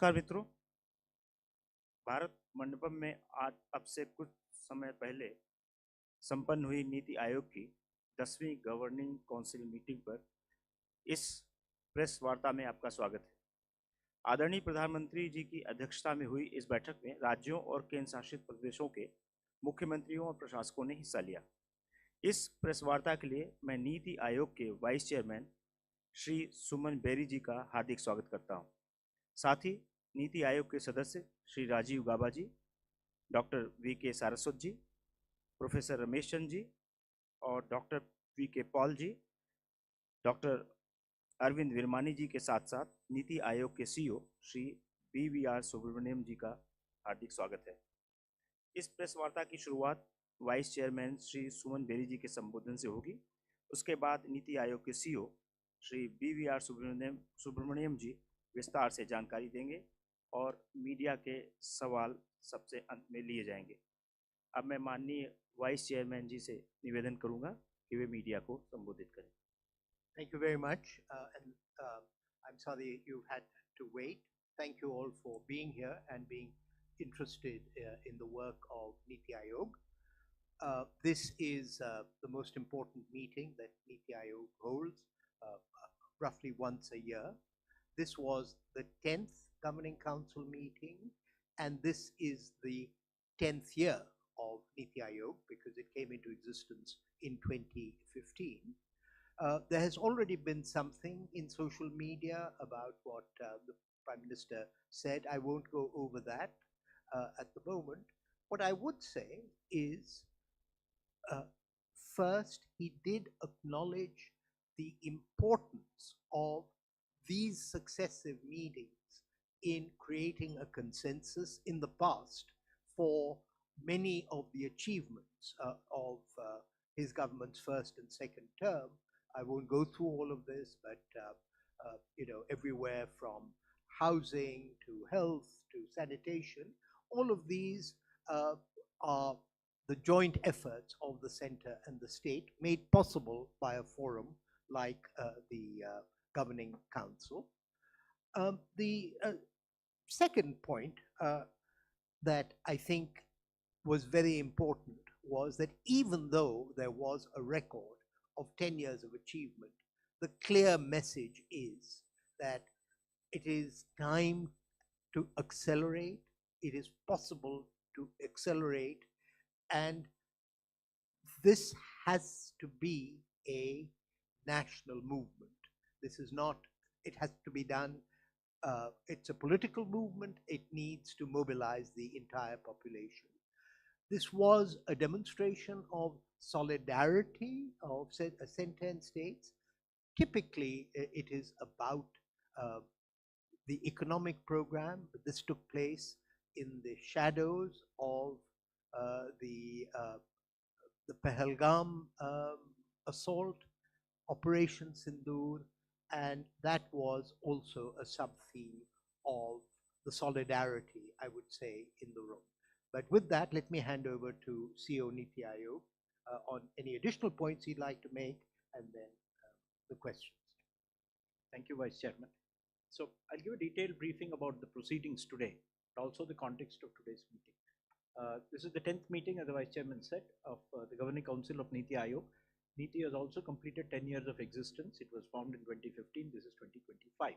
नमस्कार मित्रों। भारत मंडपम में आज अब से कुछ समय पहले संपन्न हुई नीति आयोग की 10वीं गवर्निंग काउंसिल मीटिंग पर इस प्रेस वार्ता में आपका स्वागत है। आदरणीय प्रधानमंत्री जी की अध्यक्षता में हुई इस बैठक में राज्यों और केंद्र शासित प्रदेशों के मुख्यमंत्रियों और प्रशासकों ने हिस्सा लिया। इस प्रेस वार्ता के लिए मैं नीति आयोग के vice chairman Shri Suman berry जी का हार्दिक स्वागत करता हूँ। साथ ही नीति आयोग के सदस्य श्री राजीव गाबा जी, डॉक्टर वी.के. सारस्वत जी, प्रोफेसर रमेश चंद जी और डॉक्टर वी.के. पॉल जी, डॉक्टर अरविंद विरमानी जी के साथ साथ नीति आयोग के सीईओ श्री बी.वी.आर. सुब्रमण्यम जी का हार्दिक स्वागत है। इस प्रेस वार्ता की शुरुआत vice chairman Shri Suman berry जी के संबोधन से होगी। उसके बाद नीति आयोग के सीईओ श्री बी.वी.आर. सुब्रमण्यम जी विस्तार से जानकारी देंगे और मीडिया के सवाल सबसे अंत में लिए जाएंगे। अब मैं माननीय वाइस चेयरमैन जी से निवेदन करूंगा कि वे मीडिया को संबोधित करें। Thank you very much, I'm sorry you had to wait. Thank you all for being here and being interested in the work of Niti Aayog. This is the most important meeting that Niti Aayog holds roughly once a year. This was the 10th Governing Council meeting, and this is the 10th year of Niti Aayog because it came into existence in 2015. There has already been something in social media about what the Prime Minister said. I won't go over that at the moment. What I would say is, first, he did acknowledge the importance of these successive meetings in creating a consensus in the past for many of the achievements of his government's first and second term. I won't go through all of this, but everywhere from housing to health to sanitation, all of these are the joint efforts of the center and the state made possible by a forum like the Governing Council. The second point that I think was very important was that even though there was a record of 10 years of achievement, the clear message is that it is time to accelerate, it is possible to accelerate, and this has to be a national movement. This is not, it has to be done, it's a political movement, it needs to mobilize the entire population. This was a demonstration of solidarity of center and states. Typically, it is about the economic program, but this took place in the shadows of the Pahalgam assault, Operation Sindoor, and that was also a sub-theme of the solidarity, I would say, in the room. But with that, let me hand over to CEO Niti Aayog on any additional points he'd like to make, and then the questions. Thank you, Vice Chairman. So I'll give a detailed briefing about the proceedings today, but also the context of today's meeting. This is the 10th meeting, as the Vice Chairman said, of the Governing Council of Niti Aayog. Niti has also completed 10 years of existence. It was formed in 2015. This is 2025.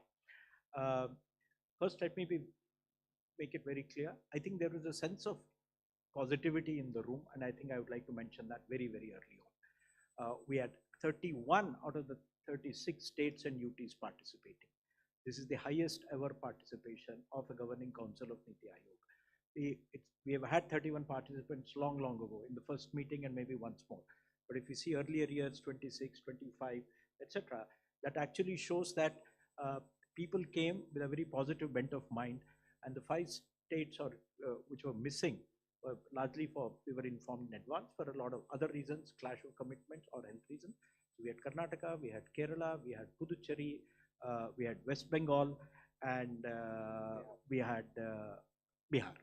First, let me make it very clear. I think there is a sense of positivity in the room, and I think I would like to mention that very, very early on. We had 31 out of the 36 states and UTs participating. This is the highest ever participation of a Governing Council of Niti Aayog. We have had 31 participants long ago in the first meeting and maybe once more. But if you see earlier years, 26, 25, etc., that actually shows that people came with a very positive bent of mind, and the 5 states which were missing were largely we were informed in advance for a lot of other reasons, clash of commitments or health reasons. So we had Karnataka, we had Kerala, we had Puducherry, we had West Bengal, and we had Bihar.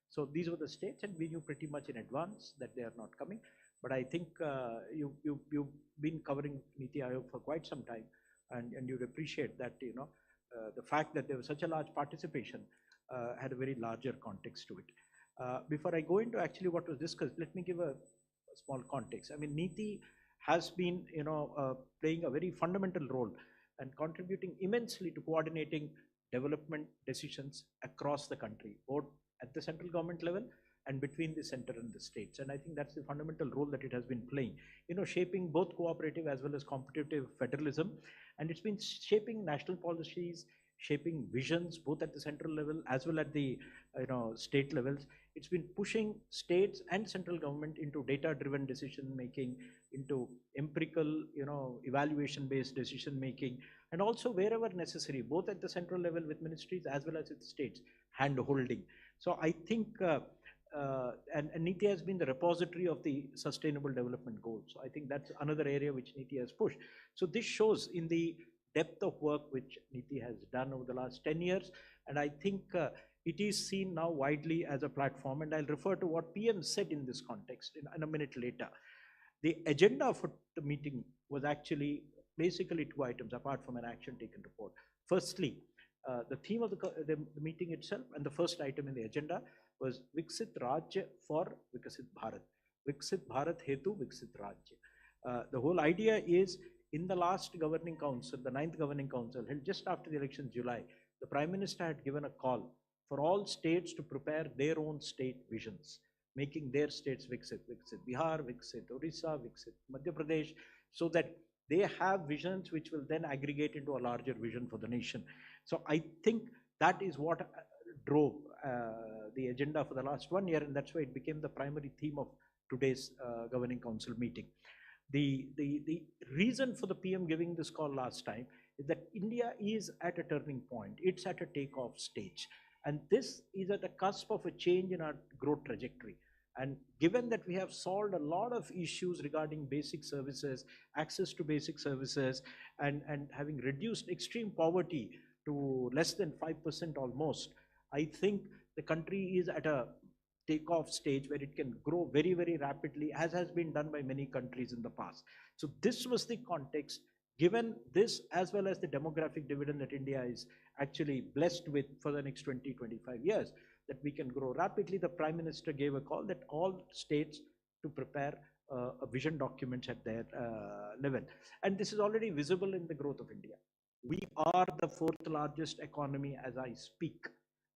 So these were the states, and we knew pretty much in advance that they are not coming. But I think you've been covering Niti Aayog for quite some time, and you'd appreciate that, the fact that there was such a large participation had a very larger context to it. Before I go into actually what was discussed, let me give a small context. I mean, Niti has been, playing a very fundamental role and contributing immensely to coordinating development decisions across the country, both at the central government level and between the center and the states. And I think that's the fundamental role that it has been playing, shaping both cooperative as well as competitive federalism. And it's been shaping national policies, shaping visions, both at the central level as well at the state levels. It's been pushing states and central government into data-driven decision making, into empirical, evaluation based decision making, and also wherever necessary, both at the central level with ministries as well as with states, hand holding. So I think and Niti has been the repository of the sustainable development goals. So I think that's another area which Niti has pushed. So this shows in the depth of work which Niti has done over the last 10 years. And I think it is seen now widely as a platform. And I'll refer to what PM said in this context in a minute later. The agenda for the meeting was actually basically two items apart from an action taken report. Firstly, the theme of the meeting itself and the first item in the agenda was Viksit Rajya for Vikasit Bharat. Viksit Bharat Hetu Viksit Rajya. The whole idea is in the last governing council, the 9th governing council, held just after the election in July, the Prime Minister had given a call for all states to prepare their own state visions, making their states Viksit, Viksit Bihar, Viksit Orissa, Viksit Madhya Pradesh, so that they have visions which will then aggregate into a larger vision for the nation. So I think that is what drove the agenda for the last 1 year, and that's why it became the primary theme of today's governing council meeting. The reason for the PM giving this call last time is that India is at a turning point. It's at a takeoff stage. And this is at the cusp of a change in our growth trajectory. And given that we have solved a lot of issues regarding basic services, access to basic services, and having reduced extreme poverty to less than 5% almost, I think the country is at a takeoff stage where it can grow very, very rapidly, as has been done by many countries in the past. So this was the context. Given this, as well as the demographic dividend that India is actually blessed with for the next 20, 25 years, that we can grow rapidly, the Prime Minister gave a call that all states to prepare a vision document at their level. And this is already visible in the growth of India. We are the 4th largest economy as I speak.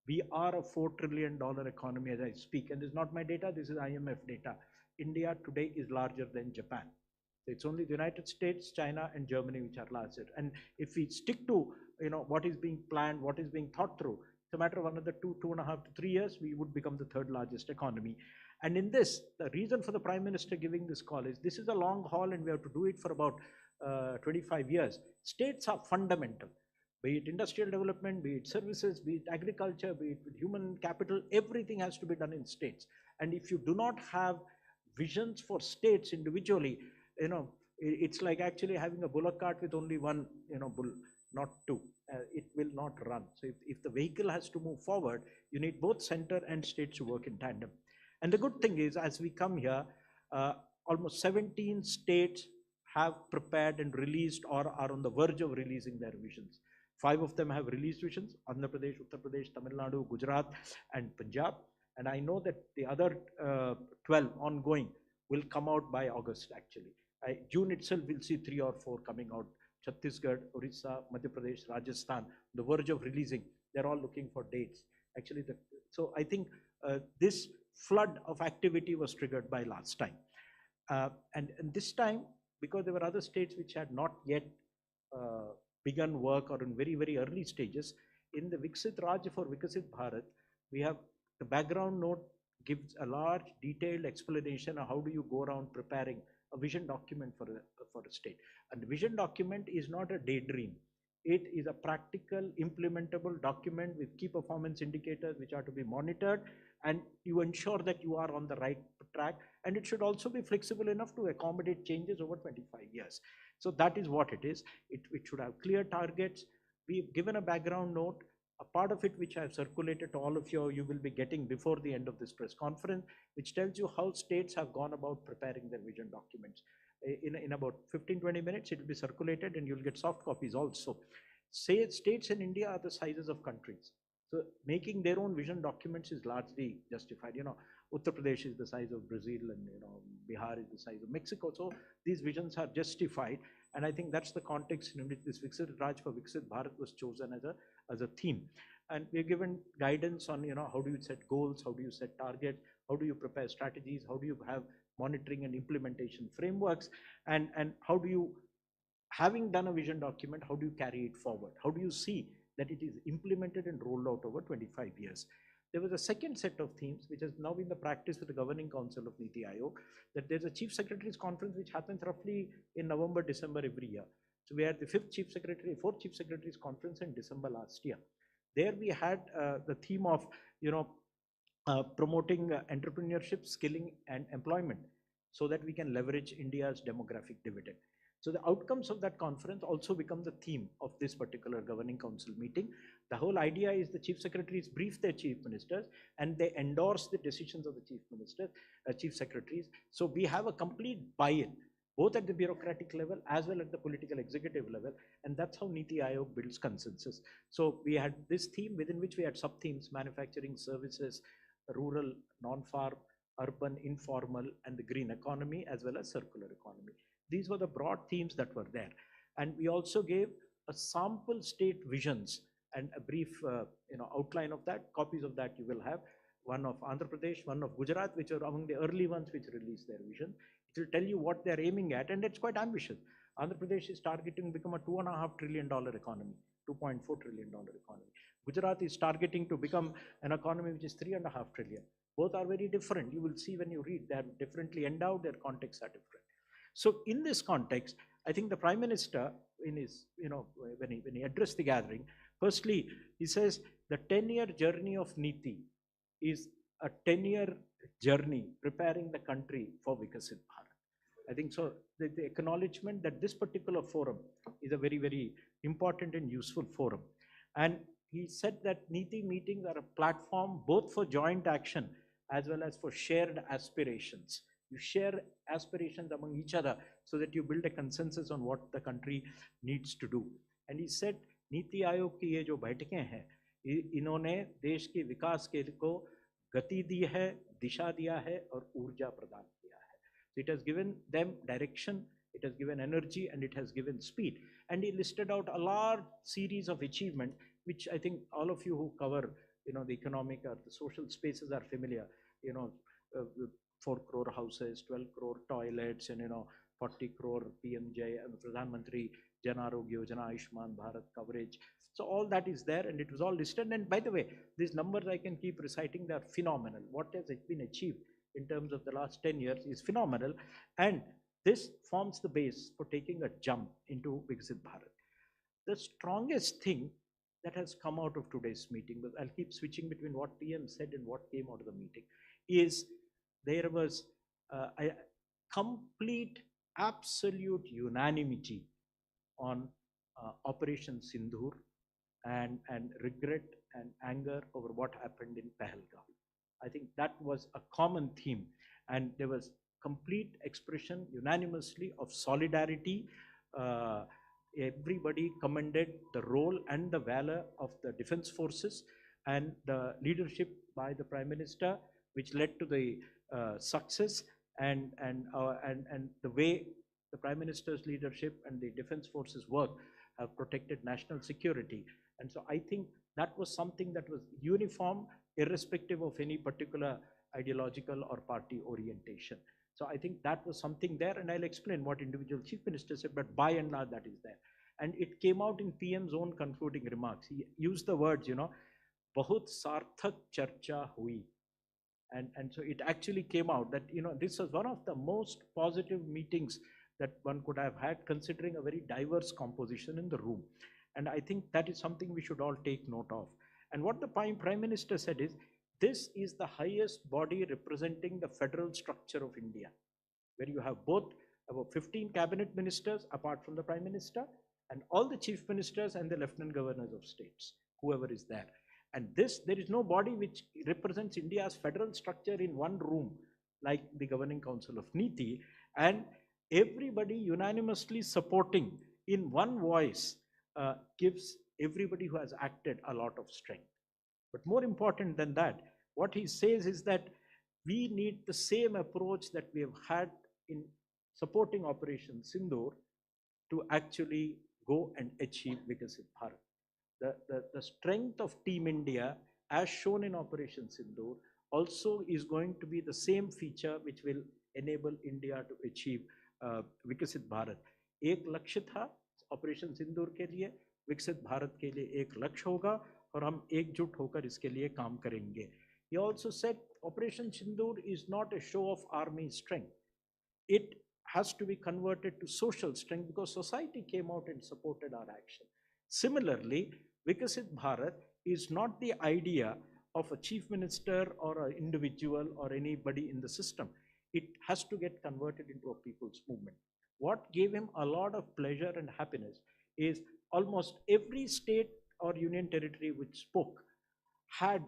We are a $4 trillion economy as I speak. And this is not my data, this is IMF data. India today is larger than Japan. It's only the United States, China, and Germany which are larger. And if we stick to what is being planned, what is being thought through, it's a matter of another 2.5 to 3 years, we would become the 3rd largest economy. And in this, the reason for the Prime Minister giving this call is this is a long haul and we have to do it for about 25 years. States are fundamental. Be it industrial development, be it services, be it agriculture, be it human capital, everything has to be done in states. And if you do not have visions for states individually, it's like actually having a bullock cart with only one, bull, not two. It will not run. So if the vehicle has to move forward, you need both center and states to work in tandem. And the good thing is, as we come here, almost 17 states have prepared and released or are on the verge of releasing their visions. 5 of them have released visions: Andhra Pradesh, Uttar Pradesh, Tamil Nadu, Gujarat, and Punjab. And I know that the other 12 ongoing will come out by August actually. June itself we'll see 3 or 4 coming out. Chhattisgarh, Orissa, Madhya Pradesh, Rajasthan, the verge of releasing. They're all looking for dates. Actually, so I think this flood of activity was triggered by last time. And this time, because there were other states which had not yet begun work or in very, very early stages, in the Viksit Raj for Vikasit Bharat, we have the background note gives a large detailed explanation of how do you go around preparing a vision document for a state. And the vision document is not a daydream. It is a practical, implementable document with key performance indicators which are to be monitored, and you ensure that you are on the right track. And it should also be flexible enough to accommodate changes over 25 years. So that is what it is. It should have clear targets. We've given a background note. A part of it which I have circulated to all of you, you will be getting before the end of this press conference, which tells you how states have gone about preparing their vision documents. In about 15-20 minutes, it will be circulated and you'll get soft copies also. States in India are the sizes of countries. So making their own vision documents is largely justified. Uttar Pradesh is the size of Brazil, and Bihar is the size of Mexico. So these visions are justified, and I think that's the context in which this Viksit Raj for Viksit Bharat was chosen as a theme. And we're given guidance on how do you set goals, how do you set targets, how do you prepare strategies, how do you have monitoring and implementation frameworks, and how do you, having done a vision document, how do you carry it forward? How do you see that it is implemented and rolled out over 25 years? There was a second set of themes, which has now been the practice with the Governing Council of Niti Aayog, that there's a Chief Secretary's Conference which happens roughly in November, December every year. So we had the fourth Chief Secretary's Conference in December last year. There we had the theme of, promoting entrepreneurship, skilling, and employment so that we can leverage India's demographic dividend. So the outcomes of that conference also become the theme of this particular Governing Council meeting. The whole idea is the Chief Secretaries brief their Chief Ministers and they endorse the decisions of the Chief Secretaries. So we have a complete buy-in, both at the bureaucratic level as well as the political executive level, and that's how Niti Aayog builds consensus. So we had this theme within which we had sub-themes: manufacturing, services, rural, non-farm, urban, informal, and the green economy, as well as circular economy. These were the broad themes that were there. And we also gave a sample state visions and a brief outline of that. Copies of that you will have. One of Andhra Pradesh, one of Gujarat, which are among the early ones which released their vision. It will tell you what they're aiming at, and it's quite ambitious. Andhra Pradesh is targeting to become a $2.5 trillion economy, $2.4 trillion economy. Gujarat is targeting to become an economy which is $3.5 trillion. Both are very different. You will see when you read, they're differently endowed, their contexts are different. So in this context, I think the Prime Minister, in his, when he addressed the gathering, firstly, he says the 10-year journey of Niti is a 10-year journey preparing the country for Viksit Bharat. I think so. The acknowledgement that this particular forum is a very, very important and useful forum. And he said that Niti meetings are a platform both for joint action as well as for shared aspirations. You share aspirations among each other so that you build a consensus on what the country needs to do. And he said, NITI Aayog की ये जो बैठकें हैं, इन्होंने देश के विकास के को गति दी है, दिशा दिया है और ऊर्जा प्रदान किया है. So it has given them direction, it has given energy, and it has given speed. And he listed out a large series of achievements, which I think all of you who cover, the economic or the social spaces are familiar. 4 crore houses, 12 crore toilets, and 40 crore PMJ and Pradhan Mantri Jan Arogya Yojana, Ayushman Bharat coverage. So all that is there, and it was all listed. And by the way, these numbers I can keep reciting, they are phenomenal. What has been achieved in terms of the last 10 years is phenomenal, and this forms the base for taking a jump into Viksit Bharat. The strongest thing that has come out of today's meeting, but I'll keep switching between what PM said and what came out of the meeting, is there was a complete, absolute unanimity on Operation Sindhur and regret and anger over what happened in Pahalgam. I think that was a common theme, and there was complete expression unanimously of solidarity. Everybody commended the role and the valor of the defense forces and the leadership by the Prime Minister, which led to the success, and the way the Prime Minister's leadership and the defense forces work have protected national security. And so I think that was something that was uniform, irrespective of any particular ideological or party orientation. So I think that was something there, and I'll explain what individual chief ministers said, but by and large that is there. And it came out in PM's own concluding remarks. He used the words, bahut sarthak charcha hui. And so it actually came out that, this was one of the most positive meetings that one could have had, considering a very diverse composition in the room. And I think that is something we should all take note of. And what the Prime Minister said is, this is the highest body representing the federal structure of India, where you have both about 15 cabinet ministers apart from the Prime Minister, and all the chief ministers and the lieutenant governors of states, whoever is there. And there is no body which represents India's federal structure in one room, like the Governing Council of Niti, and everybody unanimously supporting in one voice gives everybody who has acted a lot of strength. But more important than that, what he says is that we need the same approach that we have had in supporting Operation Sindoor to actually go and achieve Vikasit Bharat. The strength of Team India, as shown in Operation Sindoor, also is going to be the same feature which will enable India to achieve Vikasit Bharat. एक लक्ष्य था operation सिंदूर के लिए, विकसित भारत के लिए एक लक्ष्य होगा और हम एकजुट होकर इसके लिए काम करेंगे. He also said Operation Sindoor is not a show of army strength. It has to be converted to social strength because society came out and supported our action. Similarly, Vikasit Bharat is not the idea of a chief minister or an individual or anybody in the system. It has to get converted into a people's movement. What gave him a lot of pleasure and happiness is almost every state or union territory which spoke had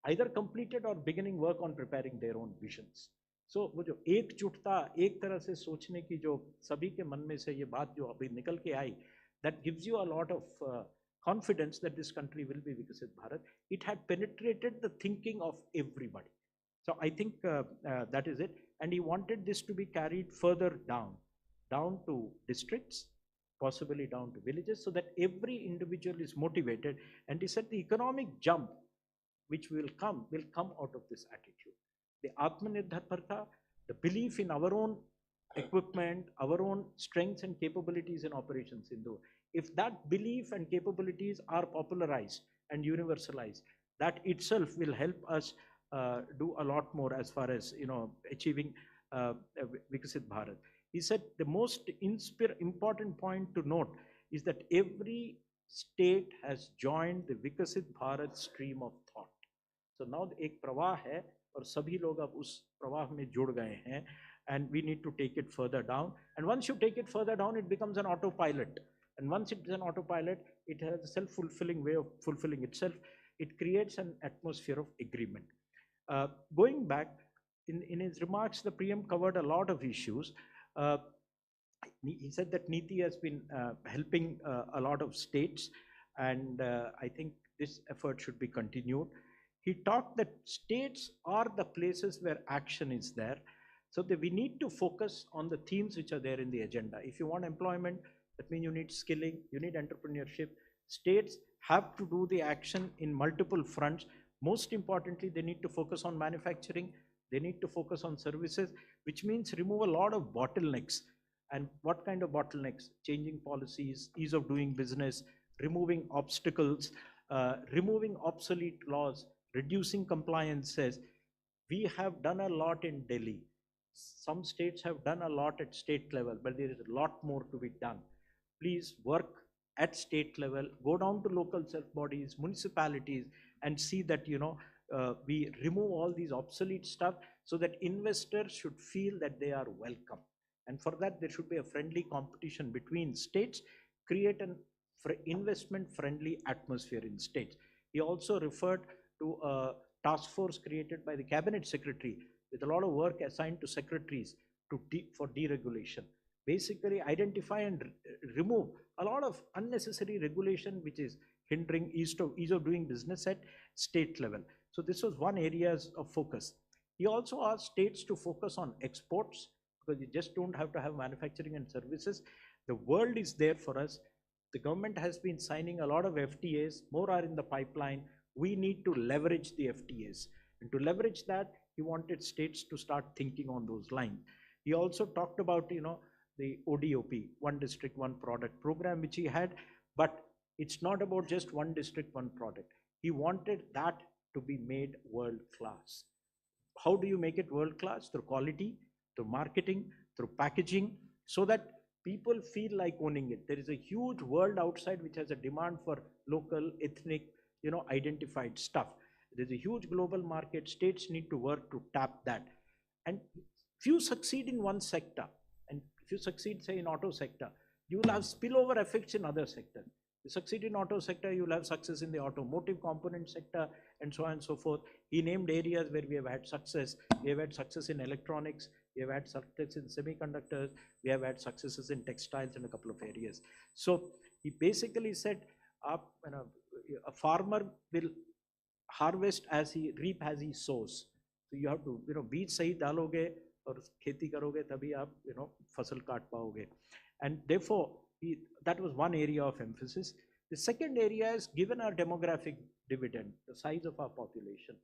either completed or beginning work on preparing their own visions. सो वो जो एकजुटता, एक तरह से सोचने की जो सभी के मन में से ये बात जो अभी निकल के आई, that gives you a lot of confidence that this country will be Vikasit Bharat. It had penetrated the thinking of everybody. So I think that is it. And he wanted this to be carried further down to districts, possibly down to villages, so that every individual is motivated. And he said the economic jump which will come out of this attitude. The Atmanirbharta, the belief in our own equipment, our own strengths and capabilities in Operation Sindoor. If that belief and capabilities are popularized and universalized, that itself will help us do a lot more as far as achieving Vikasit Bharat. He said the most important point to note is that every state has joined the Vikasit Bharat stream of thought. So now एक प्रवाह है और सभी लोग अब उस प्रवाह में जुड़ गए हैं, and we need to take it further down. And once you take it further down, it becomes an autopilot. And once it is an autopilot, it has a self-fulfilling way of fulfilling itself. It creates an atmosphere of agreement. Going back, in his remarks, the PM covered a lot of issues. He said that Niti has been helping a lot of states, and I think this effort should be continued. He talked that states are the places where action is there. So we need to focus on the themes which are there in the agenda. If you want employment, that means you need skilling, you need entrepreneurship. States have to do the action in multiple fronts. Most importantly, they need to focus on manufacturing. They need to focus on services, which means remove a lot of bottlenecks. And what kind of bottlenecks? Changing policies, ease of doing business, removing obstacles, removing obsolete laws, reducing compliances. We have done a lot in Delhi. Some states have done a lot at state level, but there is a lot more to be done. Please work at state level, go down to local self bodies, municipalities, and see that we remove all these obsolete stuff so that investors should feel that they are welcome. And for that, there should be a friendly competition between states, create an investment friendly atmosphere in states. He also referred to a task force created by the cabinet secretary with a lot of work assigned to secretaries for deregulation. Basically identify and remove a lot of unnecessary regulation which is hindering ease of doing business at state level. So this was one area of focus. He also asked states to focus on exports, because you just don't have to have manufacturing and services. The world is there for us. The government has been signing a lot of FTAs, more are in the pipeline. We need to leverage the FTAs. And to leverage that, he wanted states to start thinking on those lines. He also talked about, the ODOP, One District, One Product program, which he had, but it's not about just one district, one product. He wanted that to be made world class. How do you make it world class? Through quality, through marketing, through packaging, so that people feel like owning it. There is a huge world outside which has a demand for local, ethnic, identified stuff. There's a huge global market. States need to work to tap that. And if you succeed in one sector, and if you succeed, say, in auto sector, you will have spillover effects in other sectors. You succeed in auto sector, you will have success in the automotive component sector, and so on and so forth. He named areas where we have had success. We have had success in electronics, we have had success in semiconductors, we have had successes in textiles and a couple of areas. So he basically said, a farmer will harvest as he reap as he sows. So you have to, बीज सही डालोगे और खेती करोगे तभी आप, फसल काट पाओगे. And therefore, that was one area of emphasis. The second area is, given our demographic dividend, the size of our population,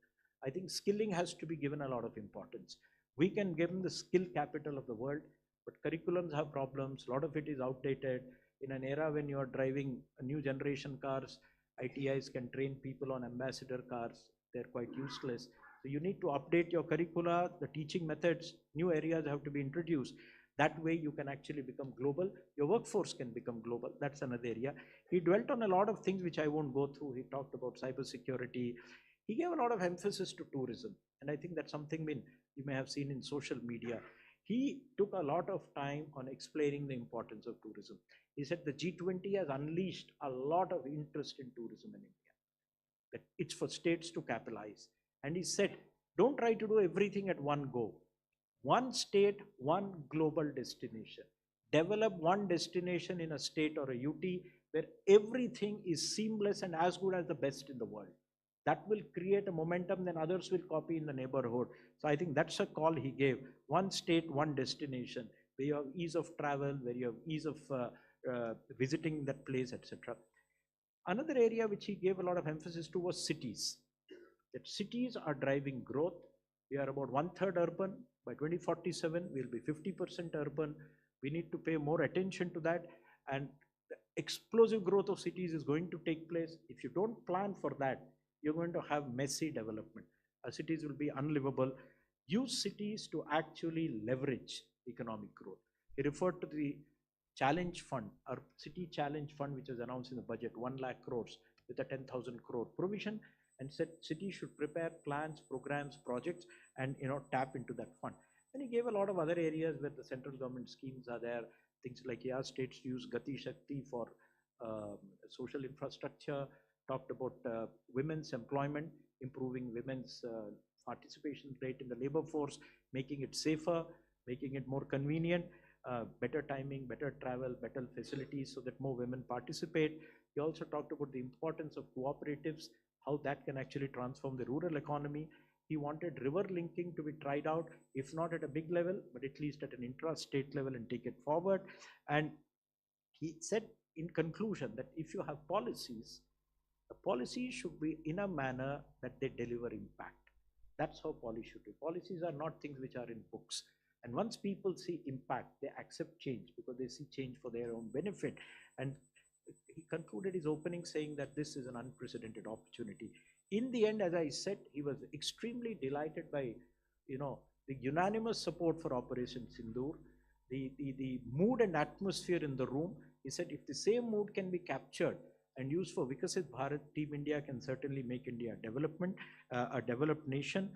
I think skilling has to be given a lot of importance. We can give them the skill capital of the world, but curriculums have problems. A lot of it is outdated. In an era when you are driving a new generation cars, ITIs can train people on ambassador cars. They're quite useless. So you need to update your curricula, the teaching methods, new areas have to be introduced. That way you can actually become global. Your workforce can become global. That's another area. He dwelt on a lot of things which I won't go through. He talked about cybersecurity. He gave a lot of emphasis to tourism. And I think that's something you may have seen in social media. He took a lot of time on explaining the importance of tourism. He said the G20 has unleashed a lot of interest in tourism in India, that it's for states to capitalize. And he said, don't try to do everything at one go. One state, one global destination. Develop one destination in a state or a UT where everything is seamless and as good as the best in the world. That will create a momentum, then others will copy in the neighborhood. So I think that's a call he gave. One state, one destination, where you have ease of travel, where you have ease of visiting that place, etc. Another area which he gave a lot of emphasis to was cities. That cities are driving growth. We are about 1/3 urban. By 2047, we'll be 50% urban. We need to pay more attention to that. And the explosive growth of cities is going to take place. If you don't plan for that, you're going to have messy development. Our cities will be unlivable. Use cities to actually leverage economic growth. He referred to the challenge fund, our city challenge fund, which was announced in the budget, 1 lakh crores with a 10,000 crore provision, and said cities should prepare plans, programs, projects, and tap into that fund. And he gave a lot of other areas where the central government schemes are there. Things like he asked states to use Gati Shakti for social infrastructure. Talked about women's employment, improving women's participation rate in the labor force, making it safer, making it more convenient, better timing, better travel, better facilities so that more women participate. He also talked about the importance of cooperatives, how that can actually transform the rural economy. He wanted river linking to be tried out, if not at a big level, but at least at an intra-state level, and take it forward. And he said in conclusion that if you have policies, the policies should be in a manner that they deliver impact. That's how policy should be. Policies are not things which are in books. And once people see impact, they accept change because they see change for their own benefit. And he concluded his opening saying that this is an unprecedented opportunity. In the end, as I said, he was extremely delighted by, the unanimous support for Operation Sindoor, the mood and atmosphere in the room. He said if the same mood can be captured and used for Vikasit Bharat, Team India can certainly make India a developed nation.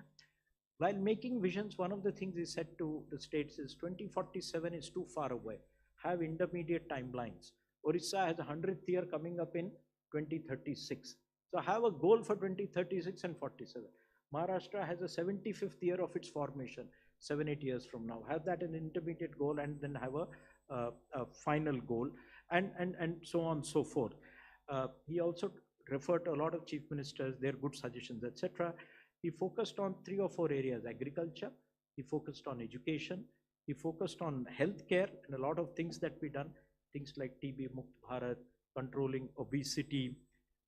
While making visions, one of the things he said to the states is 2047 is too far away. Have intermediate timelines. Orissa has a 100th year coming up in 2036. So have a goal for 2036 and 47. Maharashtra has a 75th year of its formation, 7-8 years from now. Have that an intermediate goal and then have a final goal, and so on and so forth. He also referred to a lot of chief ministers, their good suggestions, etc. He focused on 3 or 4 areas: agriculture, he focused on education, he focused on healthcare, and a lot of things that we done, things like TB Mukt Bharat, controlling obesity,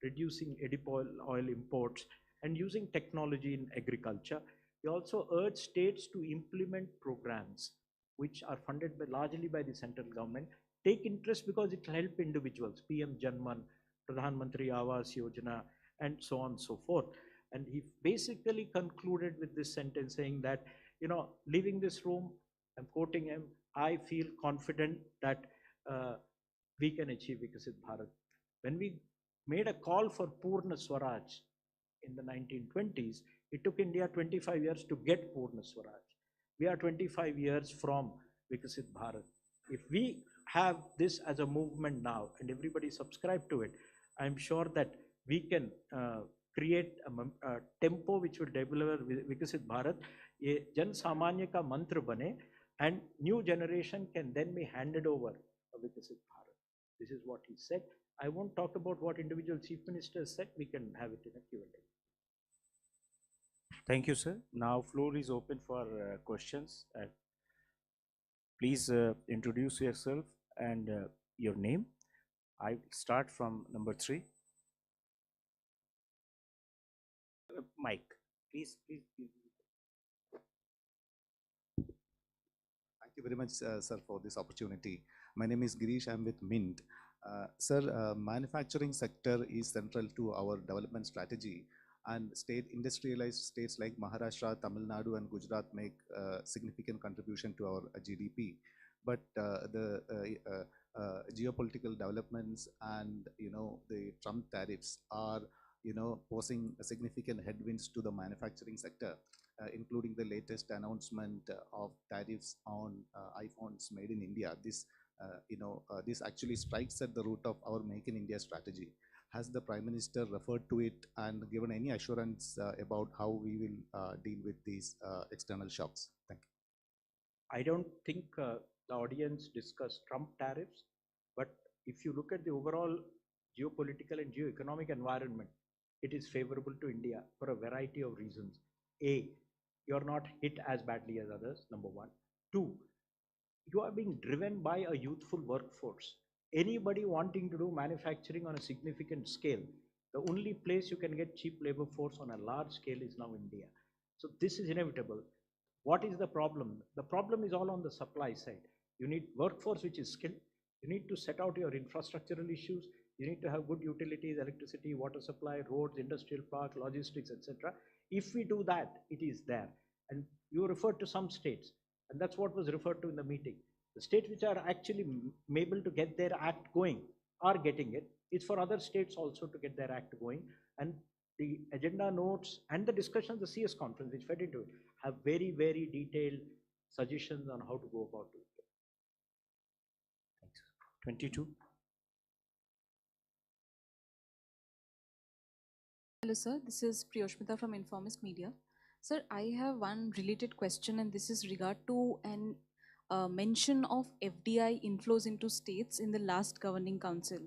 reducing edible oil imports, and using technology in agriculture. He also urged states to implement programs which are funded largely by the central government. Take interest because it will help individuals, PM Janman, Pradhan Mantri Awas Yojana, and so on and so forth. And he basically concluded with this sentence saying that, leaving this room, I'm quoting him, I feel confident that we can achieve Vikasit Bharat. When we made a call for Purna Swaraj in the 1920s, it took India 25 years to get Purna Swaraj. We are 25 years from Vikasit Bharat. If we have this as a movement now and everybody subscribe to it, I'm sure that we can create a tempo which will deliver Vikasit Bharat. A Jan Samanya ka mantra bane, and new generation can then be handed over a Vikasit Bharat. This is what he said. I won't talk about what individual chief ministers said. We can have it in a Q&A. Thank you, sir. Now floor is open for questions. Please introduce yourself and your name. I will start from number 3. Mike, please. Thank you very much, sir, for this opportunity. My name is Girish. I'm with Mint. Sir, manufacturing sector is central to our development strategy, and industrialized states like Maharashtra, Tamil Nadu, and Gujarat make significant contribution to our GDP. But the geopolitical developments and the Trump tariffs are posing a significant headwinds to the manufacturing sector, including the latest announcement of tariffs on iPhones made in India. This actually strikes at the root of our Make in India strategy. Has the Prime Minister referred to it and given any assurance about how we will deal with these external shocks? Thank you. I don't think the audience discussed Trump tariffs, but if you look at the overall geopolitical and geoeconomic environment, it is favorable to India for a variety of reasons. A, you're not hit as badly as others, number one. Two, you are being driven by a youthful workforce. Anybody wanting to do manufacturing on a significant scale, the only place you can get cheap labor force on a large scale is now India. So this is inevitable. What is the problem? The problem is all on the supply side. You need workforce which is skilled. You need to set out your infrastructural issues. You need to have good utilities, electricity, water supply, roads, industrial park, logistics, etc. If we do that, it is there. And you referred to some states, and that's what was referred to in the meeting. The states which are actually able to get their act going are getting it. It's for other states also to get their act going. And the agenda notes and the discussions, the CS conference, which fed into it, have very, very detailed suggestions on how to go about it. Thanks. 22. Hello, sir. This is Priyoshmita from Informist Media. Sir, I have one related question, and this is regard to an mention of FDI inflows into states in the last governing council.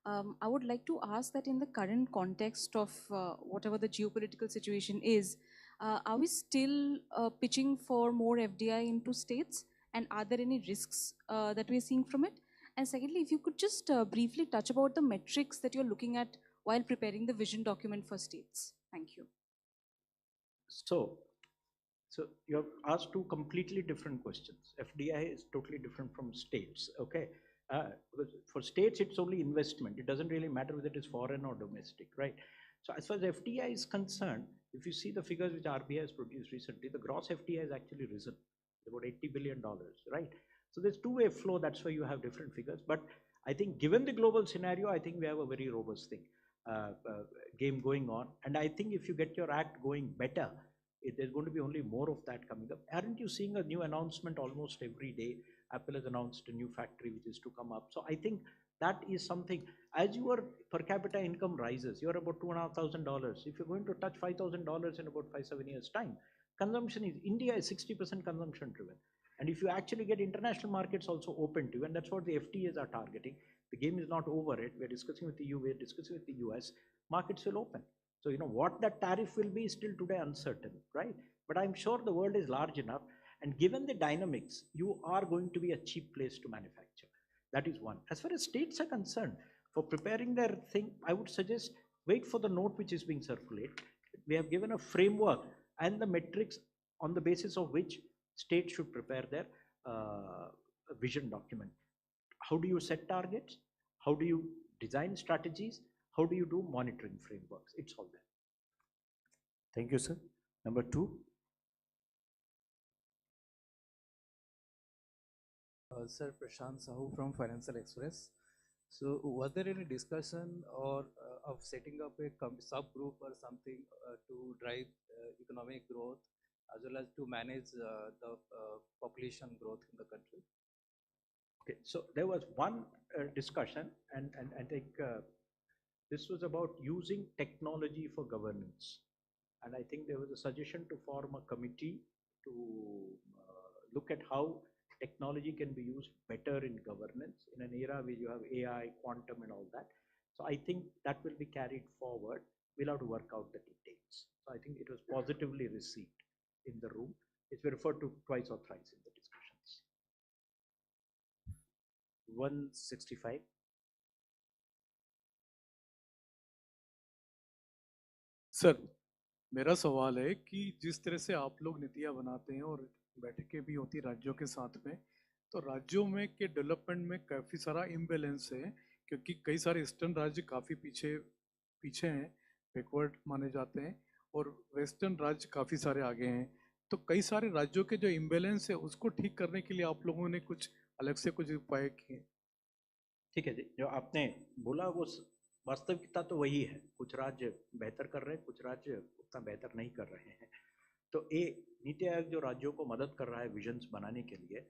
I would like to ask that in the current context of whatever the geopolitical situation is, are we still pitching for more FDI into states? And are there any risks that we're seeing from it? And secondly, if you could just briefly touch about the metrics that you're looking at while preparing the vision document for states. Thank you. So you have asked two completely different questions. FDI is totally different from states, okay? Because for states, it's only investment. It doesn't really matter whether it is foreign or domestic, right? So as far as FDI is concerned, if you see the figures which RBI has produced recently, the gross FDI has actually risen about $80 billion, right? So there's two-way flow. That's why you have different figures. But I think given the global scenario, I think we have a very robust game going on. And I think if you get your act going better, there's going to be only more of that coming up. Aren't you seeing a new announcement almost every day? Apple has announced a new factory which is to come up. So I think that is something. As your per capita income rises, you're about $2,500. If you're going to touch $5,000 in about 5-7 years' time, consumption is, India is 60% consumption driven. And if you actually get international markets also open to you, and that's what the FTAs are targeting, the game is not over it. We're discussing with the EU, we're discussing with the US, markets will open. So, what that tariff will be is still today uncertain, right? But I'm sure the world is large enough. And given the dynamics, you are going to be a cheap place to manufacture. That is one. As far as states are concerned, for preparing their thing, I would suggest wait for the note which is being circulated. We have given a framework and the metrics on the basis of which states should prepare their vision document. How do you set targets? How do you design strategies? How do you do monitoring frameworks? It's all there. Thank you, sir. Number 2. Sir, Prashant Sahu from Financial Express. So was there any discussion or of setting up a subgroup or something to drive economic growth as well as to manage the population growth in the country? Okay, so there was one discussion, and I think this was about using technology for governance. And I think there was a suggestion to form a committee to look at how technology can be used better in governance in an era where you have AI, quantum, and all that. So I think that will be carried forward. we'll have to work out the details. So I think it was positively received in the room. It's been referred to twice or thrice in the discussions. 165. Sir, मेरा सवाल है कि जिस तरह से आप लोग नीतियाँ बनाते हैं और बैठकें भी होती राज्यों के साथ में, तो राज्यों में के डेवलपमेंट में काफ़ी सारा इम्बैलेंस है, क्योंकि कई सारे ईस्टर्न राज्य काफ़ी पीछे हैं, बैकवर्ड माने जाते हैं, और वेस्टर्न राज्य काफ़ी सारे आगे हैं। तो कई सारे राज्यों के जो इम्बैलेंस है उसको ठीक करने के लिए आप लोगों ने कुछ अलग से कुछ उपाय किए? ठीक है जी, जो आपने बोला वो वास्तविकता तो वही है। कुछ राज्य बेहतर कर रहे हैं, कुछ राज्य उतना बेहतर नहीं कर रहे हैं। तो नीति आयोग जो राज्यों को मदद कर रहा है विजन्स बनाने के लिए,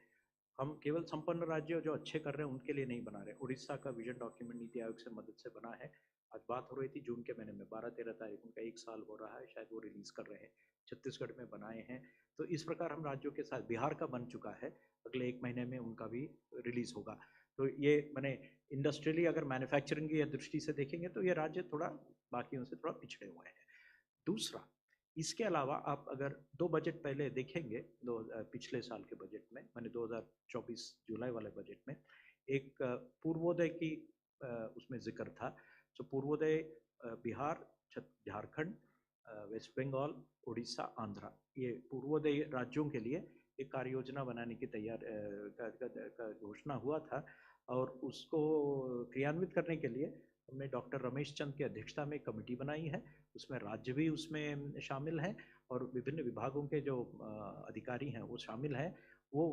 हम केवल संपन्न राज्य जो अच्छे कर रहे हैं उनके लिए नहीं बना रहे। उड़ीसा का विजन डॉक्यूमेंट नीति आयोग से मदद से बना है। आज बात हो रही थी जून के महीने में 12-13 तारीख उनका 1 साल हो रहा है, शायद वो रिलीज कर रहे हैं। छत्तीसगढ़ में बनाए हैं। तो इस प्रकार हम राज्यों के साथ, बिहार का बन चुका है, अगले 1 महीने में उनका भी रिलीज होगा। तो ये मैंने इंडस्ट्रियली अगर मैन्युफैक्चरिंग की दृष्टि से देखेंगे तो ये राज्य थोड़ा बाकियों से थोड़ा पिछड़े हुए हैं। दूसरा, इसके अलावा आप अगर 2 बजट पहले देखेंगे, पिछले साल के बजट में, मैंने 2024 जुलाई वाले बजट में एक पूर्वोदय की उसमें जिक्र था। तो पूर्वोदय बिहार, झारखंड, वेस्ट बंगाल, उड़ीसा, आंध्रा, ये पूर्वोदय राज्यों के लिए एक कार्य योजना बनाने की का घोषणा हुआ था। और उसको क्रियान्वित करने के लिए हमने डॉक्टर रमेश चंद की अध्यक्षता में एक कमेटी बनाई है। उसमें राज्य भी उसमें शामिल हैं और विभिन्न विभागों के जो अधिकारी हैं वो शामिल हैं। वो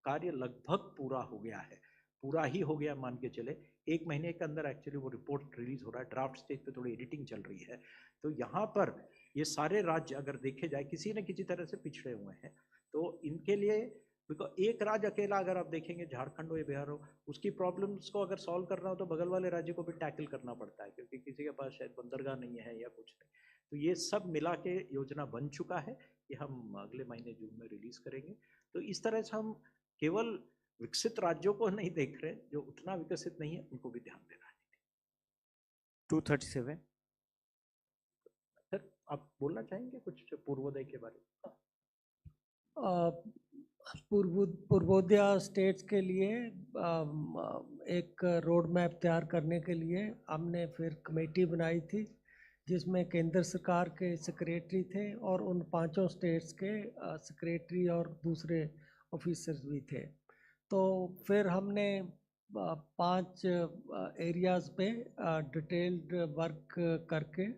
कार्य लगभग पूरा हो गया है, पूरा ही हो गया मान के चले। 1 महीने के अंदर एक्चुअली वो रिपोर्ट रिलीज हो रहा है। ड्राफ्ट स्टेज पे थोड़ी एडिटिंग चल रही है। तो यहाँ पर ये सारे राज्य अगर देखे जाए किसी न किसी तरह से पिछड़े हुए हैं। तो इनके लिए बिकॉज एक राज्य अकेला अगर आप देखेंगे, झारखंड हो या बिहार हो, उसकी प्रॉब्लम्स को अगर सॉल्व करना हो तो बगल वाले राज्य को भी टैकल करना पड़ता है, क्योंकि किसी के पास शायद बंदरगाह नहीं है या कुछ नहीं। तो ये सब मिला के योजना बन चुका है कि हम अगले महीने जून में रिलीज करेंगे। तो इस तरह से हम केवल विकसित राज्यों को नहीं देख रहे, जो उतना विकसित नहीं है उनको भी ध्यान दे रहा है। 237। सर, आप बोलना चाहेंगे कुछ पूर्वोदय के बारे में? पूर्वोदय स्टेट्स के लिए एक रोड मैप तैयार करने के लिए हमने फिर कमेटी बनाई थी, जिसमें केंद्र सरकार के सेक्रेटरी थे और उन 5 स्टेट्स के सेक्रेटरी और दूसरे ऑफिसर्स भी थे। तो फिर हमने 5 एरियाज़ पे डिटेल्ड वर्क करके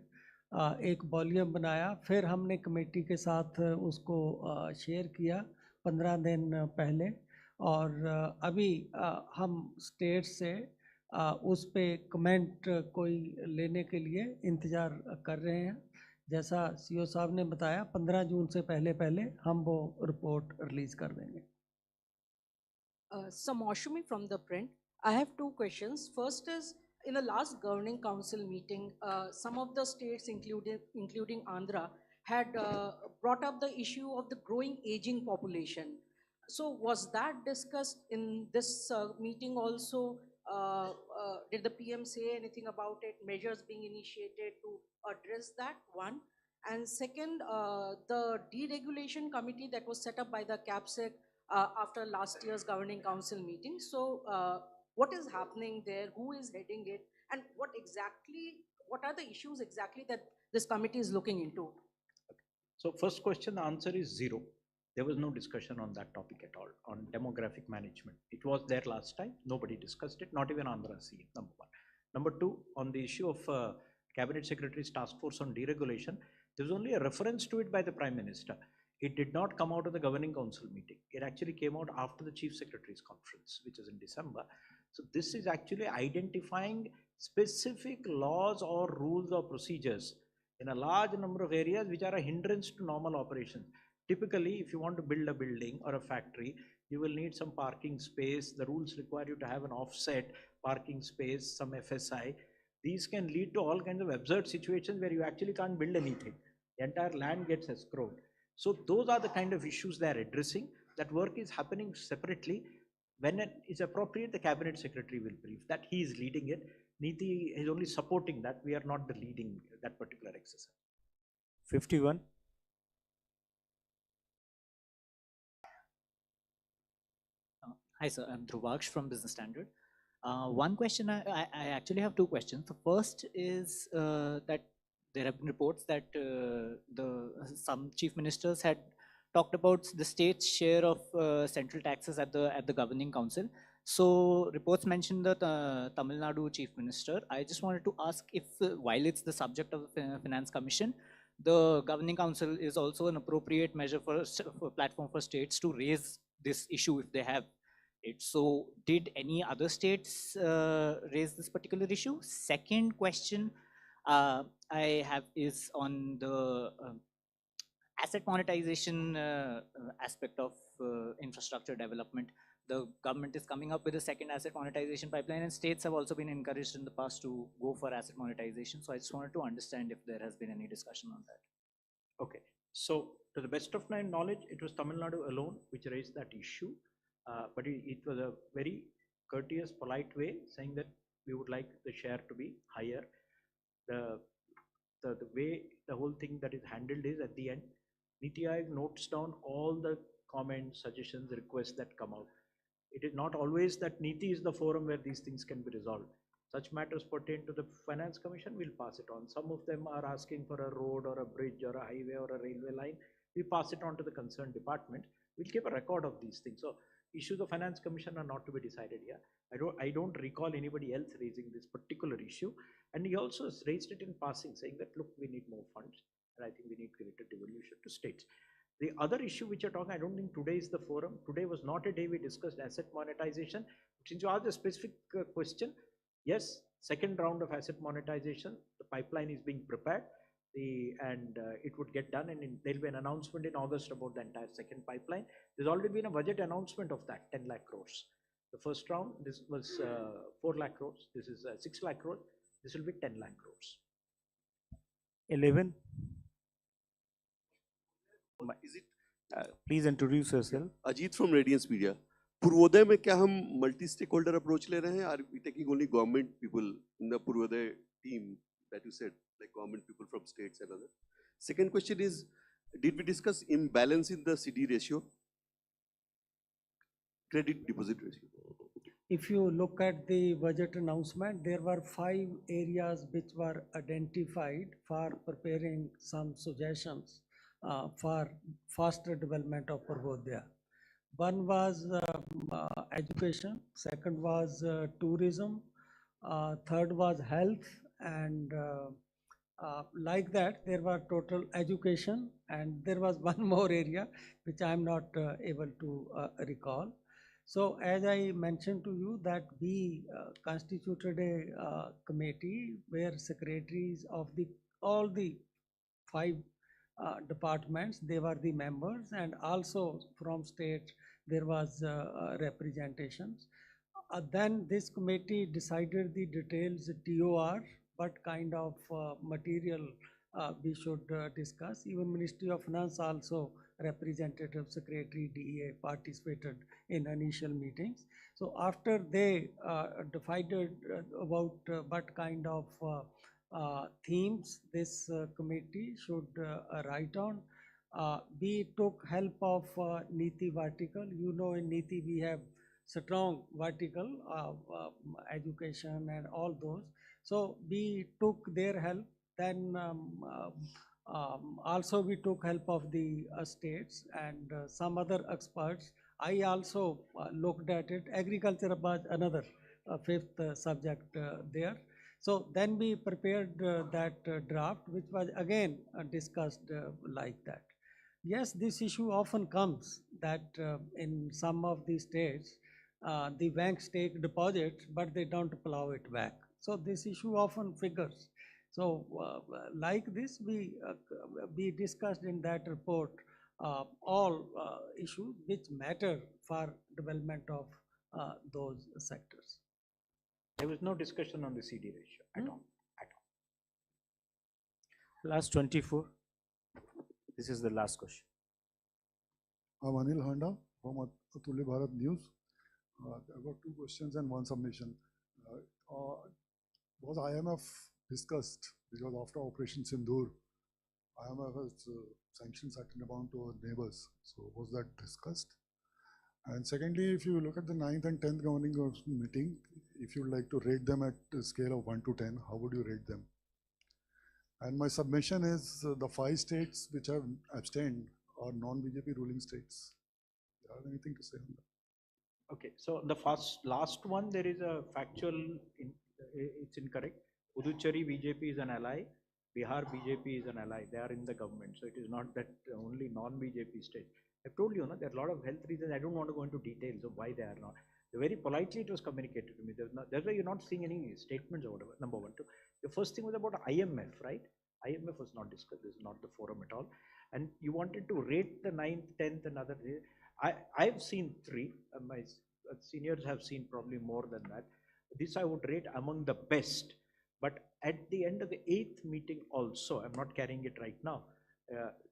एक वॉल्यूम बनाया। फिर हमने कमेटी के साथ उसको शेयर किया 15 दिन पहले, और अभी हम स्टेट से उस पे कमेंट कोई लेने के लिए इंतज़ार कर रहे हैं। जैसा सीओ साहब ने बताया, 15 जून से पहले हम वो रिपोर्ट रिलीज़ कर देंगे। Samoshumi from the print. I have 2 questions. First is, in the last governing council meeting, some of the states, including Andhra, had brought up the issue of the growing aging population. So was that discussed in this meeting also? Did the PM say anything about it? Measures being initiated to address that? One. And second, the deregulation committee that was set up by the CAPSEC after last year's governing council meeting. So what is happening there? Who is heading it? And what are the issues exactly that this committee is looking into? So first question, the answer is 0. There was no discussion on that topic at all, on demographic management. It was there last time. Nobody discussed it, not even Andhra CM, number 1. Number 2, on the issue of Cabinet Secretary's task force on deregulation, there was only a reference to it by the Prime Minister. It did not come out of the governing council meeting. It actually came out after the Chief Secretary's conference, which is in December. So this is actually identifying specific laws or rules or procedures in a large number of areas which are a hindrance to normal operations. Typically, if you want to build a building or a factory, you will need some parking space. The rules require you to have an offset parking space, some FSI. These can lead to all kinds of absurd situations where you actually can't build anything. The entire land gets escrowed. So those are the kind of issues they are addressing. That work is happening separately. When it is appropriate, the Cabinet Secretary will brief that. He is leading it. NITI is only supporting that. We are not the leading that particular exercise. 51. Hi, sir. I'm Dhruvaksh from Business Standard. One question, I actually have two questions. The first is that there have been reports that some chief ministers had talked about the state's share of central taxes at the governing council. So reports mentioned the Tamil Nadu chief minister. I just wanted to ask if, while it's the subject of the Finance Commission, the governing council is also an appropriate measure for platform for states to raise this issue if they have it. So did any other states raise this particular issue? Second question I have is on the asset monetization aspect of infrastructure development. The government is coming up with a second asset monetization pipeline, and states have also been encouraged in the past to go for asset monetization. So I just wanted to understand if there has been any discussion on that. Okay, so to the best of my knowledge, it was Tamil Nadu alone which raised that issue, but it was a very courteous, polite way saying that we would like the share to be higher. The way the whole thing that is handled is at the end, NITI Aayog notes down all the comments, suggestions, requests that come out. It is not always that NITI is the forum where these things can be resolved. Such matters pertain to the Finance Commission, we'll pass it on. Some of them are asking for a road or a bridge or a highway or a railway line. We pass it on to the concerned department. We'll keep a record of these things. So issues of Finance Commission are not to be decided here. I don't recall anybody else raising this particular issue. And he also raised it in passing, saying that, look, we need more funds. And I think we need greater devolution to states. The other issue which you're talking, I don't think today is the forum. Today was not a day we discussed asset monetization. Since you asked a specific question, yes, second round of asset monetization, the pipeline is being prepared, it would get done, and there'll be an announcement in August about the entire second pipeline. There's already been a budget announcement of that, 10 lakh crores. The first round, this was 4 lakh crores. This is 6 lakh crores. This will be 10 lakh crores. 11. Is it Please introduce yourself. Ajit from Radiance Media. Purvodaya में क्या हम multi stake holder approach ले रहे हैं? Are we taking only government people in the Purvodaya team that you said, like government people from states and other? Second question is, did we discuss imbalance in the CD ratio, credit deposit ratio? If you look at the budget announcement, there were 5 areas which were identified for preparing some suggestions for faster development of Purvodaya. One was education, second was tourism, third was health, and like that there were total education, and there was one more area which I am not able to recall. So as I mentioned to you that we constituted a committee where secretaries of all the 5 departments, they were the members, and also from state there was representations. Then this committee decided the details TOR, what kind of material we should discuss. Even Ministry of Finance also, representative secretary DEA participated in initial meetings. So after they decided about what kind of themes this committee should write on, we took help of NITI vertical. You know, in NITI we have strong vertical education and all those. So we took their help. Then also we took help of the states and some other experts. I also looked at it. Agriculture was another 5th subject there. So then we prepared that draft, which was again discussed like that. Yes, this issue often comes that in some of the states, the banks take deposits, but they don't plow it back. So this issue often figures. So like this, we discussed in that report all issues which matter for development of those sectors. There was no discussion on the CD ratio at all. Last 24. This is the last question. I'm Anil Handa from Atulya Bharat News. I've got 2 questions and 1 submission. was IMF discussed? Because after Operation Sindoor, IMF has sanctions certain amount to our neighbors. So was that discussed? And secondly, if you look at the 9th and 10th governing council meeting, if you'd like to rate them at a scale of 1 to 10, how would you rate them? And my submission is the 5 states which have abstained are non-BJP ruling states. Do you have anything to say on that? Okay, so the last one, there is a factual, it's incorrect. Puducherry BJP is an ally, Bihar BJP is an ally, they are in the government. So it is not that only non-BJP states. I told you, there are a lot of health reasons. I don't want to go into details of why they are not. Very politely it was communicated to me. That's why you're not seeing any statements or whatever, number one. Two, the first thing was about IMF, right? IMF was not discussed, this is not the forum at all. And you wanted to rate the 9th, 10th and other days. I've seen 3, my seniors have seen probably more than that. This I would rate among the best. But at the end of the 8th meeting also, I'm not carrying it right now,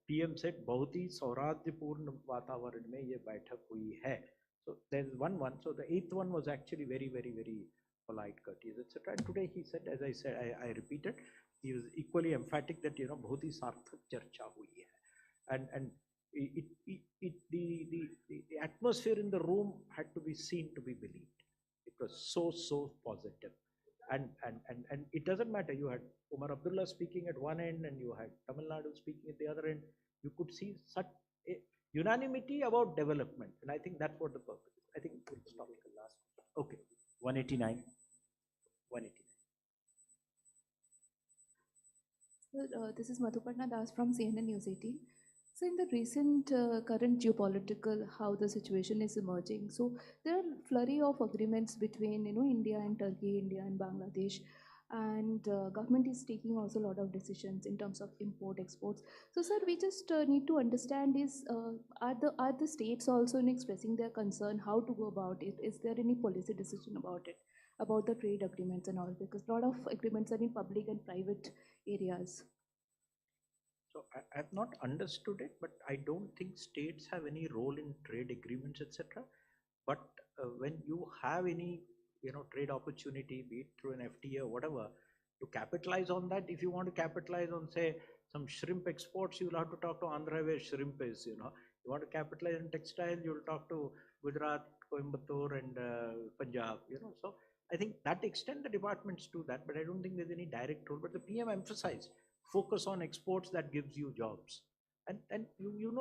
PM said, बहुत ही सौहार्दपूर्ण वातावरण में ये बैठक हुई है. So there's one. So the 8th one was actually very, very, very polite, courteous, etc. And today he said, as I said, I repeated, he was equally emphatic that बहुत ही सार्थक चर्चा हुई है. And the atmosphere in the room had to be seen to be believed. It was so positive. And it doesn't matter, you had Umar Abdullah speaking at one end and you had Tamil Nadu speaking at the other end. You could see such a unanimity about development, and I think that's what the purpose is. I think we'll stop at the last one. Okay, 189. 189. Sir, this is Madhuparna Das from CNN News 18. So in the recent current geopolitical, how the situation is emerging, so there are flurry of agreements between India and Turkey, India and Bangladesh, and government is taking also a lot of decisions in terms of import exports. So sir, we just need to understand is are the states also in expressing their concern how to go about it? Is there any policy decision about it, about the trade agreements and all, because a lot of agreements are in public and private areas. So I have not understood it, but I don't think states have any role in trade agreements, etc. But when you have any trade opportunity, be it through an FTA or whatever, to capitalize on that, if you want to capitalize on, say, some shrimp exports, you'll have to talk to Andhra where shrimp is, You want to capitalize on textile, you'll talk to Gujarat, Coimbatore and Punjab, So I think that extent the departments do that, but I don't think there's any direct role. But the PM emphasized, focus on exports that gives you jobs. And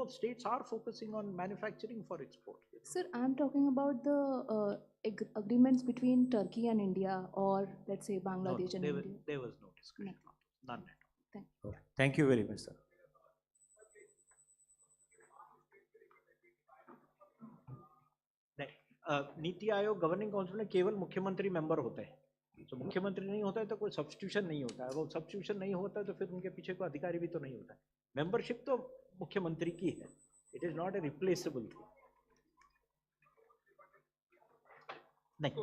states are focusing on manufacturing for export. Sir, I'm talking about the agreements between Turkey and India, or let's say Bangladesh and India. There was no discussion on those. None at all. Thank you very much, sir. NITI Aayog governing council में केवल मुख्यमंत्री member होते हैं. तो मुख्यमंत्री नहीं होता है तो कोई सब्स्टिट्यूशन नहीं होता है. अगर सब्स्टिट्यूशन नहीं होता है तो फिर उनके पीछे कोई अधिकारी भी तो नहीं होता है. मेंबरशिप तो मुख्यमंत्री की है. It is not a replaceable thing. नहीं